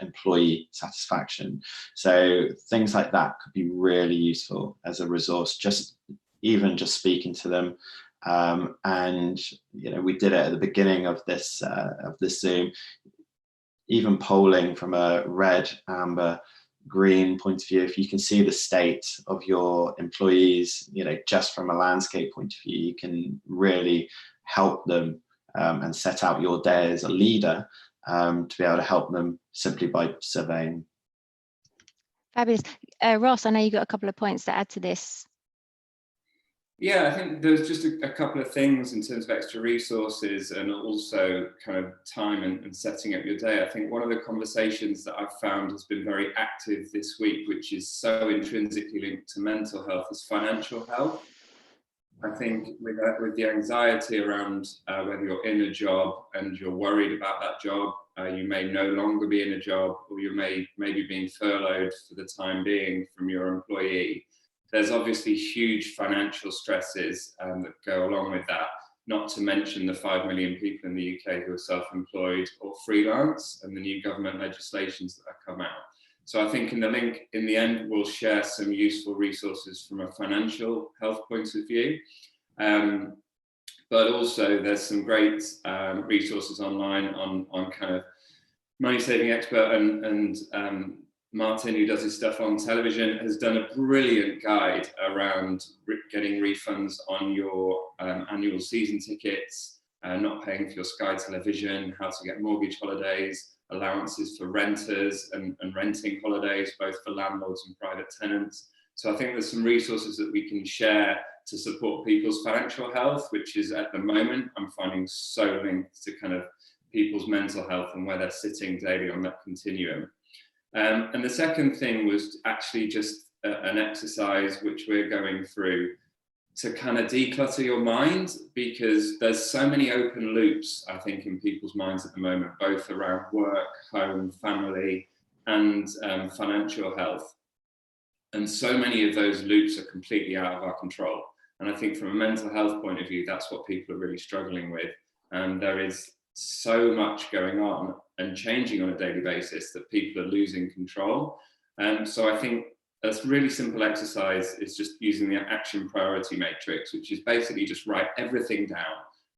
Employee satisfaction. So things like that could be really useful as a resource, just speaking to them. And we did it at the beginning of this Zoom, even polling from a red, amber, green point of view. If you can see the state of your employees, just from a landscape point of view, you can really help them and set out your day as a leader to be able to help them simply by surveying. Fabulous. Ross, I know you got a couple of points to add to this. Yeah, I think there's just a couple of things in terms of extra resources and also kind of time and setting up your day. I think one of the conversations that I've found has been very active this week, which is so intrinsically linked to mental health, is financial health. I think with the anxiety around whether you're in a job and you're worried about that job, you may no longer be in a job, or you may be being furloughed for the time being from your employee. There's obviously huge financial stresses that go along with that, not to mention the 5 million people in the UK who are self-employed or freelance, and the new government legislations that have come out. So I think in the link, in the end, we'll share some useful resources from a financial health point of view. But also there's some great resources online on kind of money saving expert, and Martin, who does his stuff on television, has done a brilliant guide around getting refunds on your annual season tickets, not paying for your Sky television, how to get mortgage holidays, allowances for renters and renting holidays, both for landlords and private tenants. So I think there's some resources that we can share to support people's financial health, which is at the moment, I'm finding so linked to kind of people's mental health and where they're sitting daily on that continuum. And the second thing was actually just an exercise which we're going through to kind of declutter your mind, because there's so many open loops, I think, in people's minds at the moment, both around work, home, family, and financial health. And so many of those loops are completely out of our control. And I think from a mental health point of view, that's what people are really struggling with. And there is so much going on and changing on a daily basis that people are losing control. So I think a really simple exercise is just using the action priority matrix, which is basically just write everything down,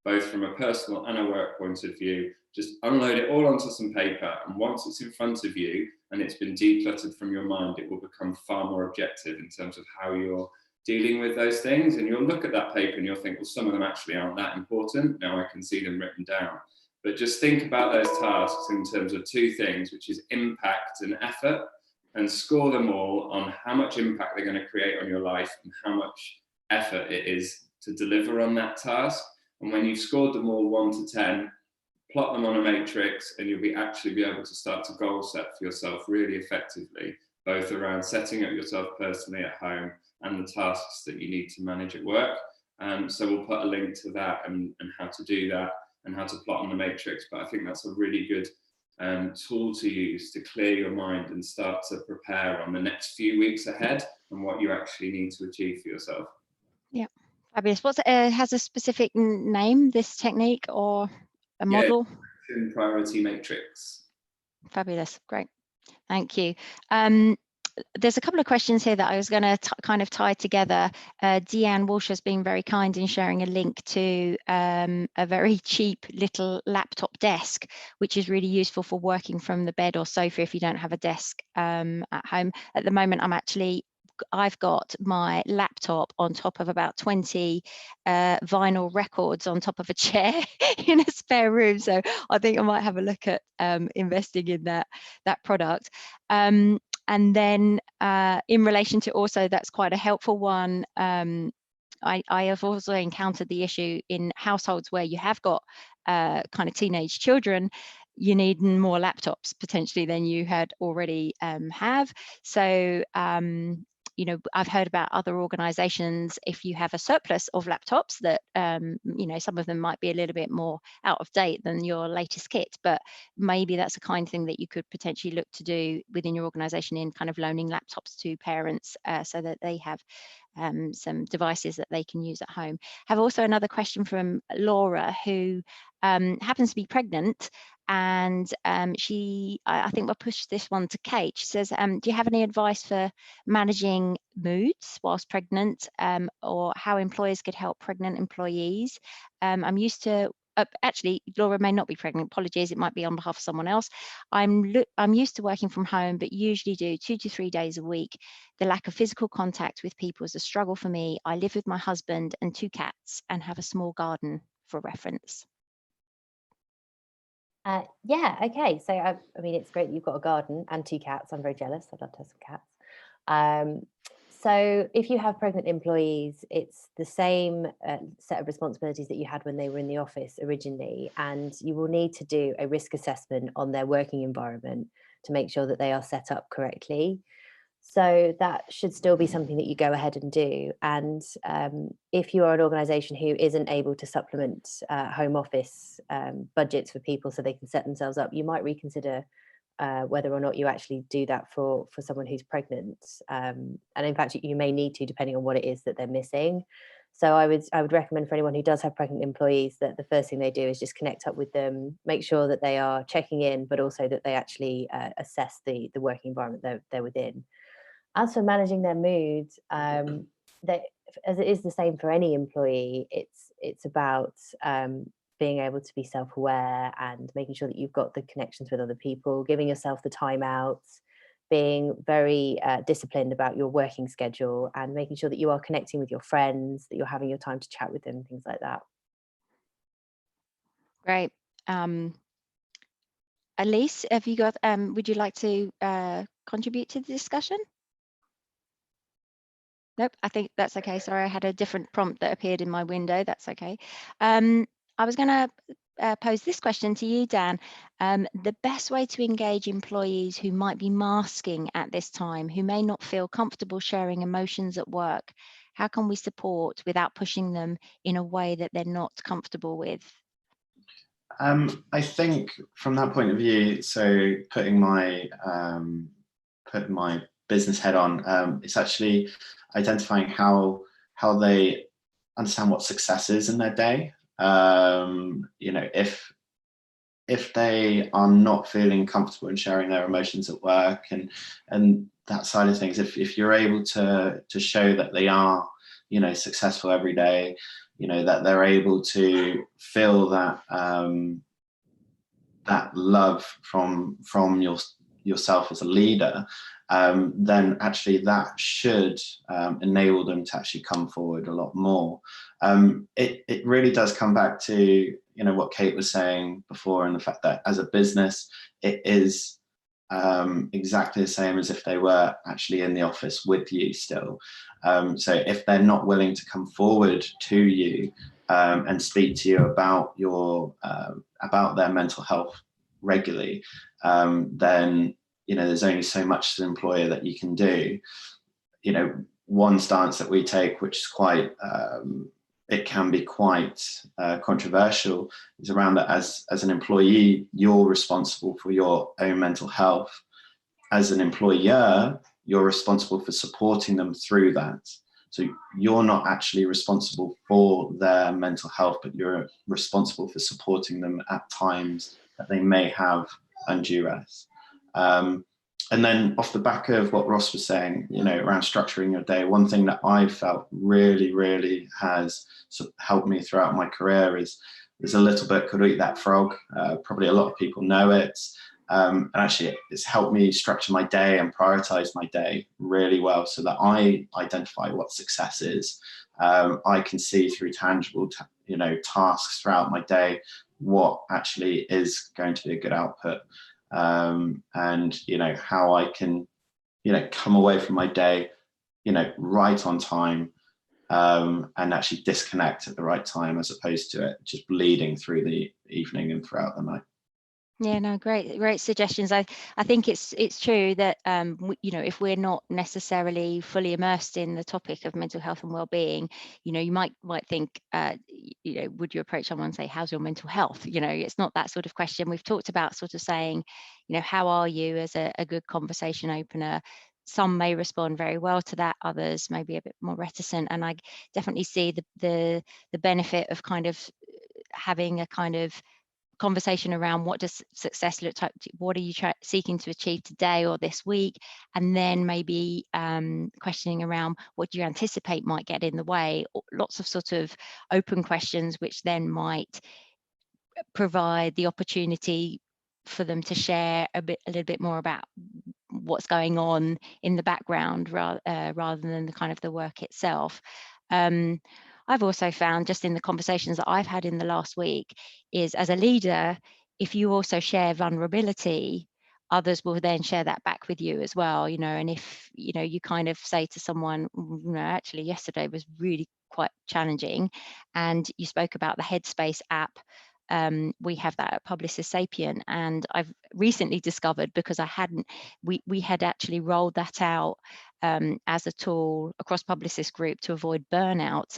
both from a personal and a work point of view. Just unload it all onto some paper, and once it's in front of you and it's been decluttered from your mind, it will become far more objective in terms of how you're dealing with those things. And you'll look at that paper and you'll think, well, some of them actually aren't that important. Now I can see them written down. But just think about those tasks in terms of two things, which is impact and effort, and score them all on how much impact they're going to create on your life and how much effort it is to deliver on that task. And when you've scored them all 1 to 10, plot them on a matrix, and you'll actually be able to start to goal set for yourself really effectively, both around setting up yourself personally at home and the tasks that you need to manage at work. So we'll put a link to that and how to do that and how to plot on the matrix. But I think that's a really good tool to use to clear your mind and start to prepare on the next few weeks ahead and what you actually need to achieve for yourself. Yeah, Fabulous. What's has a specific name, this technique, or a model? Yeah, priority matrix. Fabulous. Great. Thank you. There's a couple of questions here that I was going to kind of tie together. Deanne Walsh has been very kind in sharing a link to a very cheap little laptop desk, which is really useful for working from the bed or sofa if you don't have a desk at home. At the moment, I've got my laptop on top of about 20 vinyl records on top of a chair in a spare room. So I think I might have a look at investing in that product. And then in relation to also, that's quite a helpful one. I have also encountered the issue in households where you have got kind of teenage children. You need more laptops potentially than you had already have. So you know, I've heard about other organizations, if you have a surplus of laptops that, you know, some of them might be a little bit more out of date than your latest kit, but maybe that's a kind thing that you could potentially look to do within your organization in kind of loaning laptops to parents so that they have some devices that they can use at home. I have also another question from Laura, who happens to be pregnant, and I think we'll push this one to Kate. She says, do you have any advice for managing moods whilst pregnant, or how employers could help pregnant employees? I'm used to, actually, Laura may not be pregnant, apologies, it might be on behalf of someone else. I'm used to working from home, but usually do 2 to 3 days a week. The lack of physical contact with people is a struggle for me. I live with my husband and 2 cats and have a small garden, for reference. Yeah, okay. So I mean, it's great that you've got a garden and 2 cats. I'm very jealous. I'd love to have some cats. So if you have pregnant employees, it's the same set of responsibilities that you had when they were in the office originally, and you will need to do a risk assessment on their working environment to make sure that they are set up correctly. So that should still be something that you go ahead and do. And if you are an organisation who isn't able to supplement home office budgets for people so they can set themselves up, you might reconsider whether or not you actually do that for someone who's pregnant. And in fact, you may need to, depending on what it is that they're missing. So I would recommend for anyone who does have pregnant employees that the first thing they do is just connect up with them, make sure that they are checking in, but also that they actually assess the working environment they're within. As for managing their mood, as it is the same for any employee, it's about being able to be self-aware and making sure that you've got the connections with other people, giving yourself the time out, being very disciplined about your working schedule, and making sure that you are connecting with your friends, that you're having your time to chat with them, things like that. Great. Elise, have you got, would you like to contribute to the discussion? Nope, I think that's okay. Sorry, I had a different prompt that appeared in my window. That's okay. I was going to pose this question to you, Dan. The best way to engage employees who might be masking at this time, who may not feel comfortable sharing emotions at work, how can we support without pushing them in a way that they're not comfortable with? I think from that point of view, so putting my business head on, it's actually identifying how they understand what success is in their day. You know, if they are not feeling comfortable in sharing their emotions at work and that side of things, if you're able to show that they are, you know, successful every day, you know, that they're able to feel that that love from yourself as a leader, then actually that should enable them to actually come forward a lot more. It really does come back to, you know, what Kate was saying before, and the fact that as a business, it is exactly the same as if they were actually in the office with you still. So if they're not willing to come forward to you and speak to you about about their mental health regularly, then, you know, there's only so much as an employer that you can do. You know, one stance that we take, which is quite, it can be quite controversial, is around that as an employee, you're responsible for your own mental health. As an employer, you're responsible for supporting them through that. So you're not actually responsible for their mental health, but you're responsible for supporting them at times that they may have undue rest. And then off the back of what Ross was saying, you know, around structuring your day, one thing that I felt really has helped me throughout my career is there's a little book called Eat That Frog. Probably a lot of people know it. And actually it's helped me structure my day and prioritize my day really well so that I identify what success is. I can see through tangible, tasks throughout my day, what actually is going to be a good output. And, you know, how I can, you know, come away from my day, you know, right on time, and actually disconnect at the right time, as opposed to it just bleeding through the evening and throughout the night. Yeah, no, great suggestions. I think it's true that you know, if we're not necessarily fully immersed in the topic of mental health and well-being, you know, you might think, you know, would you approach someone and say, how's your mental health? You know, it's not that sort of question. We've talked about sort of saying, you know, how are you, as a good conversation opener. Some may respond very well to that, others may be a bit more reticent, and I definitely see the benefit of kind of having a kind of conversation around what does success look like, what are you seeking to achieve today or this week, and then maybe questioning around what do you anticipate might get in the way. Lots of sort of open questions which then might provide the opportunity for them to share a little bit more about what's going on in the background rather than the kind of the work itself. I've also found, just in the conversations that I've had in the last week, is as a leader, if you also share vulnerability, others will then share that back with you as well, you know. And if, you know, you kind of say to someone, you know, actually yesterday was really quite challenging, and you spoke about the Headspace app. We have that at Publicis Sapient, and I've recently discovered, because I hadn't, we had actually rolled that out as a tool across Publicis Group to avoid burnout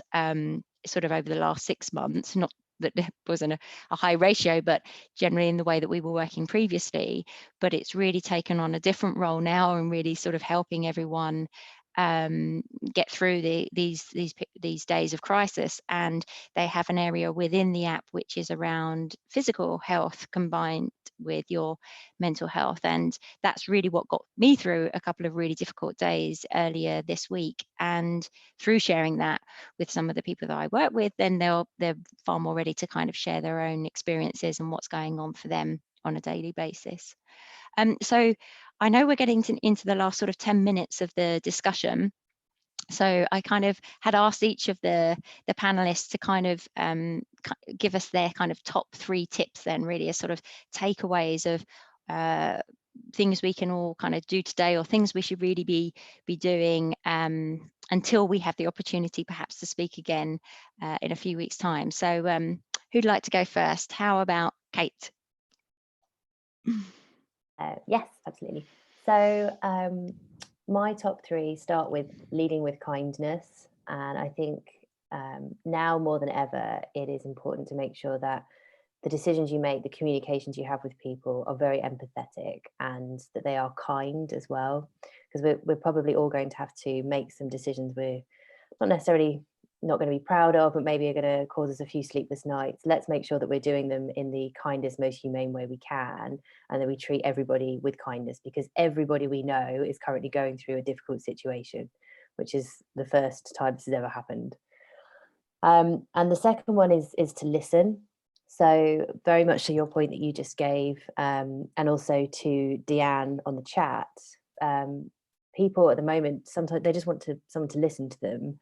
sort of over the last 6 months. Not that there wasn't a high ratio, but generally in the way that we were working previously. But it's really taken on a different role now, and really sort of helping everyone get through these days of crisis. And they have an area within the app which is around physical health combined with your mental health, and that's really what got me through a couple of really difficult days earlier this week. And through sharing that with some of the people that I work with, then they're far more ready to kind of share their own experiences and what's going on for them on a daily basis. So I know we're getting into the last sort of 10 minutes of the discussion. So I kind of had asked each of the panelists to kind of give us their kind of top 3 tips then, really, as sort of takeaways of things we can all kind of do today, or things we should really be doing until we have the opportunity perhaps to speak again in a few weeks' time. So who'd like to go first? How about Kate? Yes, absolutely. So my top 3 start with leading with kindness. And I think now more than ever, it is important to make sure that the decisions you make, the communications you have with people are very empathetic, and that they are kind as well. Because we're probably all going to have to make some decisions we're not necessarily not going to be proud of, but maybe are going to cause us a few sleepless nights. Let's make sure that we're doing them in the kindest, most humane way we can, and that we treat everybody with kindness, because everybody we know is currently going through a difficult situation, which is the first time this has ever happened. And the second one is to listen. So very much to your point that you just gave, and also to Deanne on the chat, people at the moment, sometimes they just want someone to listen to them.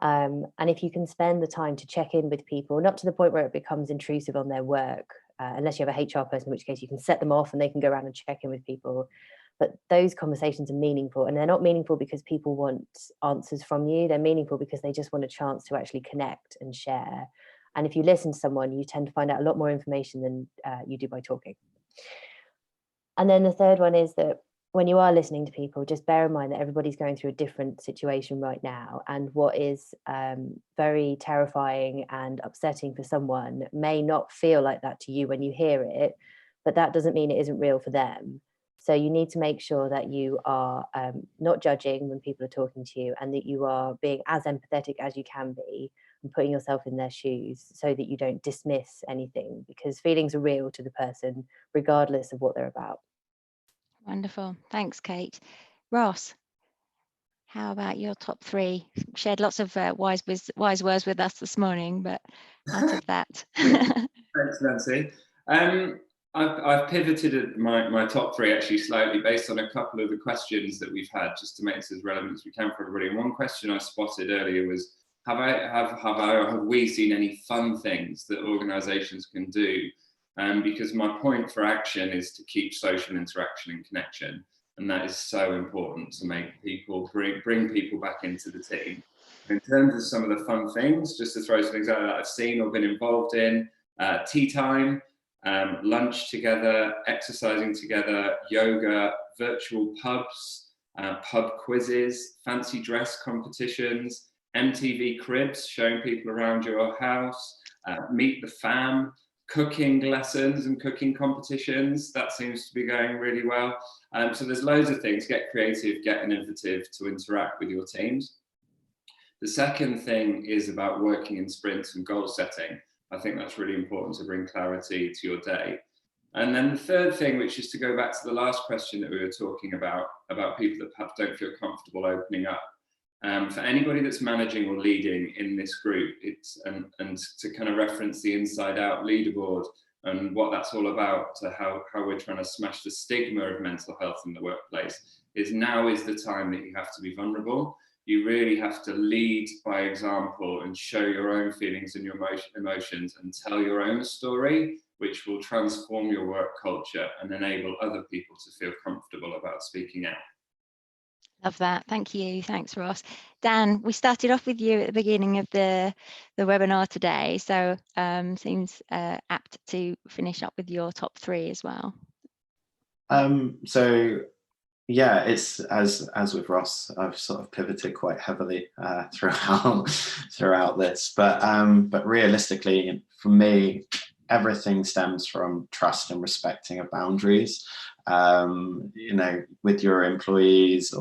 And if you can spend the time to check in with people, not to the point where it becomes intrusive on their work, unless you have a HR person, in which case you can set them off and they can go around and check in with people. But those conversations are meaningful, and they're not meaningful because people want answers from you. They're meaningful because they just want a chance to actually connect and share. And if you listen to someone, you tend to find out a lot more information than you do by talking. And then the third one is that when you are listening to people, just bear in mind that everybody's going through a different situation right now. And what is very terrifying and upsetting for someone may not feel like that to you when you hear it, but that doesn't mean it isn't real for them. So you need to make sure that you are not judging when people are talking to you, and that you are being as empathetic as you can be and putting yourself in their shoes, so that you don't dismiss anything, because feelings are real to the person regardless of what they're about. Wonderful. Thanks, Kate. Ross, how about your top three? Shared lots of wise words with us this morning, but out of that. Thanks, Nancy. I've pivoted my top three actually slightly based on a couple of the questions that we've had, just to make this as relevant as we can for everybody. And one question I spotted earlier was, have we seen any fun things that organisations can do? Because my point for action is to keep social interaction and connection, and that is so important to make people bring people back into the team. In terms of some of the fun things, just to throw some things out that I've seen or been involved in, tea time, lunch together, exercising together, yoga, virtual pubs, pub quizzes, fancy dress competitions, MTV cribs, showing people around your house, meet the fam, cooking lessons and cooking competitions. That seems to be going really well. So there's loads of things. Get creative, get innovative to interact with your teams. The second thing is about working in sprints and goal setting. I think that's really important to bring clarity to your day. And then the third thing, which is to go back to the last question that we were talking about people that perhaps don't feel comfortable opening up. For anybody that's managing or leading in this group, and to kind of reference the Inside Out leaderboard and what that's all about, to how we're trying to smash the stigma of mental health in the workplace, is now is the time that you have to be vulnerable. You really have to lead by example and show your own feelings and your emotions and tell your own story, which will transform your work culture and enable other people to feel comfortable about speaking out. Love that. Thank you. Thanks, Ross. Dan, we started off with you at the beginning of the webinar today, so seems apt to finish up with your top three as well. So yeah, it's as with Ross, I've sort of pivoted quite heavily throughout this, but realistically, for me, everything stems from trust and respecting of boundaries. You know, with your employees,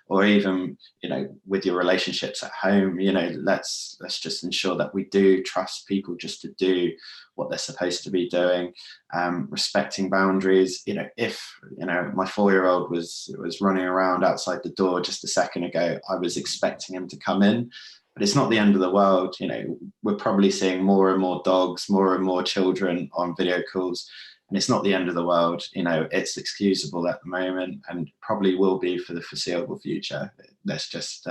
or even, you know, with your relationships at home, you know, let's just ensure that we do trust people just to do what they're supposed to be doing. Respecting boundaries. You know, if, you know, my 4-year-old was running around outside the door just a second ago, I was expecting him to come in. But it's not the end of the world. You know, we're probably seeing more and more dogs, more and more children on video calls. And it's not the end of the world. You know, it's excusable at the moment and probably will be for the foreseeable future. Let's just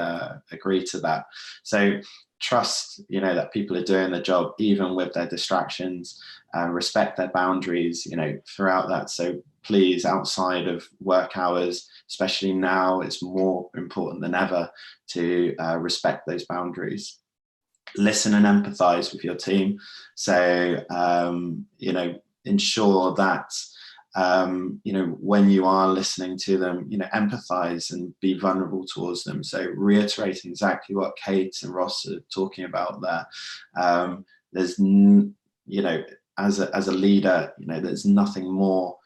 agree to that. So trust, you know, that people are doing their job, even with their distractions, respect their boundaries, you know, throughout that. So please, outside of work hours, especially now, it's more important than ever to respect those boundaries. Listen and empathize with your team. So, you know, ensure that, you know, when you are listening to them, you know, empathize and be vulnerable towards them. So reiterating exactly what Kate and Ross are talking about there. There's, you know, as a leader, you know, there's nothing more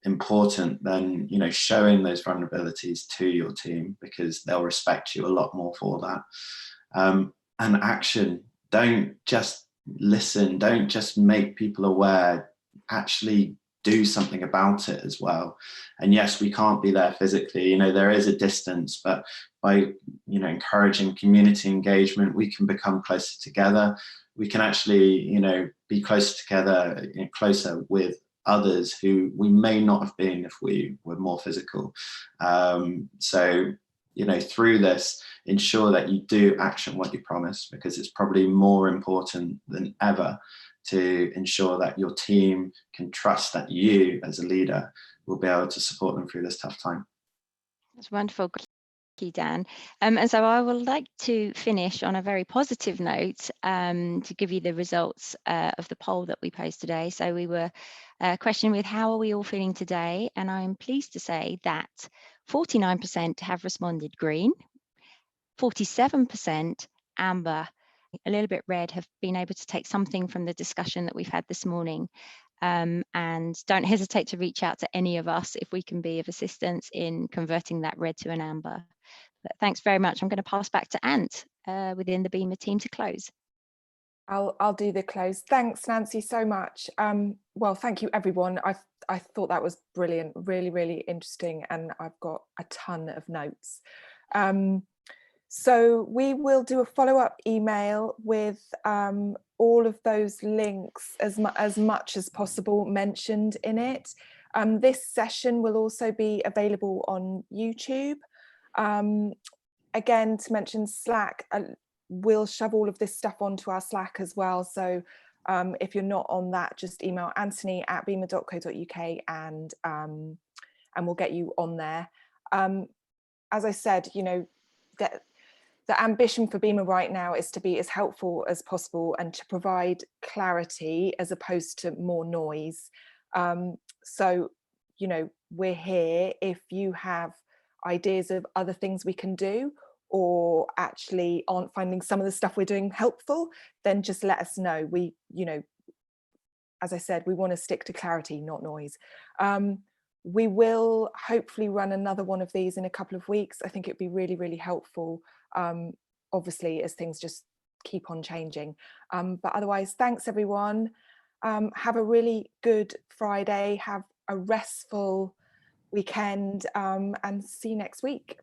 important than, you know, showing those vulnerabilities to your team, because they'll respect you a lot more for that. And action, don't just listen, don't just make people aware, actually do something about it as well. And yes, we can't be there physically, you know, there is a distance, but by, you know, encouraging community engagement, we can become closer together. We can actually, you know, be closer together, you know, closer with others who we may not have been if we were more physical. So, you know, through this, ensure that you do action what you promise, because it's probably more important than ever to ensure that your team can trust that you as a leader will be able to support them through this tough time. That's wonderful. Thank you, Dan. And so I would like to finish on a very positive note to give you the results of the poll that we posed today. So we were questioned with how are we all feeling today? And I'm pleased to say that 49% have responded green, 47% amber, a little bit red, have been able to take something from the discussion that we've had this morning. And don't hesitate to reach out to any of us if we can be of assistance in converting that red to an amber. But thanks very much. I'm going to pass back to Ant within the BIMA team to close. I'll do the close. Thanks, Nancy, so much. Well, thank you, everyone. I thought that was brilliant, really, really interesting, and I've got a ton of notes. So we will do a follow-up email with all of those links as much as possible mentioned in it. This session will also be available on YouTube. Again, to mention Slack, we'll shove all of this stuff onto our Slack as well. So if you're not on that, just email anthony@bima.co.uk and we'll get you on there. As I said, you know, that the ambition for BIMA right now is to be as helpful as possible and to provide clarity as opposed to more noise. So, you know, we're here if you have ideas of other things we can do, or actually aren't finding some of the stuff we're doing helpful, then just let us know. We, you know, as I said, we want to stick to clarity, not noise. We will hopefully run another one of these in a couple of weeks. I think it'd be really, really helpful, obviously, as things just keep on changing. But otherwise, thanks everyone. Have a really good Friday, have a restful weekend, and see you next week.